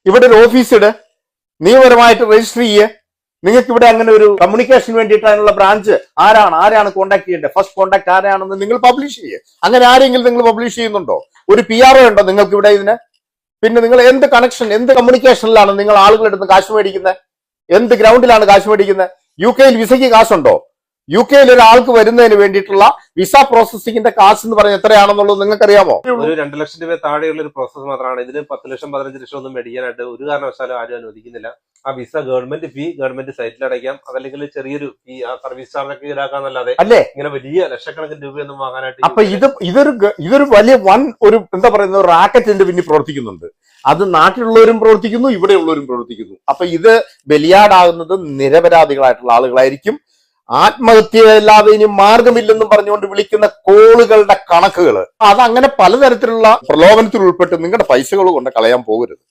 ഇവിടെ ഒരു ഓഫീസ് ഇട്, നിയമപരമായിട്ട് രജിസ്റ്റർ ചെയ്യേ. നിങ്ങൾക്ക് ഇവിടെ അങ്ങനെ ഒരു കമ്മ്യൂണിക്കേഷൻ വേണ്ടിയിട്ട് അതിനുള്ള ബ്രാഞ്ച് ആരാണ് കോൺടാക്ട് ചെയ്യേണ്ടത്, ഫസ്റ്റ് കോൺടാക്ട് ആരാണെന്ന് നിങ്ങൾ പബ്ലിഷ് ചെയ്യേ. അങ്ങനെ ആരെങ്കിലും നിങ്ങൾ പബ്ലിഷ് ചെയ്യുന്നുണ്ടോ? ഒരു PRO ഉണ്ടോ നിങ്ങൾക്ക് ഇവിടെ ഇതിന്? പിന്നെ നിങ്ങൾ എന്ത് കണക്ഷൻ, എന്ത് കമ്മ്യൂണിക്കേഷനിലാണ് നിങ്ങൾ ആളുകളുടെ അടുത്ത് കാശ് മേടിക്കുന്നത്? എന്ത് ഗ്രൗണ്ടിലാണ് കാശ് മേടിക്കുന്നത്? UK വിസയ്ക്ക് കാശുണ്ടോ? UK ഒരാൾക്ക് വരുന്നതിന് വേണ്ടിയിട്ടുള്ള വിസ പ്രോസസിംഗിന്റെ കാശ് എന്ന് പറഞ്ഞാൽ എത്രയാണെന്നുള്ളത് നിങ്ങൾക്ക് അറിയാമോ? ഒരു 2 ലക്ഷം രൂപ താഴെയുള്ള ഒരു പ്രോസസ് മാത്രമാണ്. ഇതിന് 10 ലക്ഷം 15 ലക്ഷം ഒന്നും മേടിക്കാനായിട്ട് ഒരു കാരണവശാലും ആരും അനുവദിക്കുന്നില്ല. ആ വിസ ഗവൺമെന്റ് ഫീ ഗവൺമെന്റ് സൈറ്റിൽ അടയ്ക്കാം, അതല്ലെങ്കിൽ ചെറിയൊരു ഫീ ആ സർവീസ് ചാർജൊക്കെ ഈടാക്കാന്നല്ലാതെ അല്ലേ ഇങ്ങനെ വലിയ ലക്ഷക്കണക്കിന് രൂപയൊന്നും വാങ്ങാനായിട്ട്. അപ്പൊ ഇതൊരു വലിയ ഒരു എന്താ പറയുന്ന റാക്കറ്റിന്റെ പിന്നിൽ പ്രവർത്തിക്കുന്നുണ്ട്. അത് നാട്ടിലുള്ളവരും പ്രവർത്തിക്കുന്നു, ഇവിടെയുള്ളവരും പ്രവർത്തിക്കുന്നു. അപ്പൊ ഇത് ബലിയാടാകുന്നത് നിരപരാധികളായിട്ടുള്ള ആളുകളായിരിക്കും. ആത്മഹത്യയല്ലാതെ ഇനി മാർഗമില്ലെന്നും പറഞ്ഞുകൊണ്ട് വിളിക്കുന്ന കോളുകളുടെ കണക്കുകൾ, അതങ്ങനെ പലതരത്തിലുള്ള പ്രലോഭനത്തിൽ ഉൾപ്പെട്ട് നിങ്ങളുടെ പൈസകൾ കൊണ്ട് കളയാൻ പോകരുത്.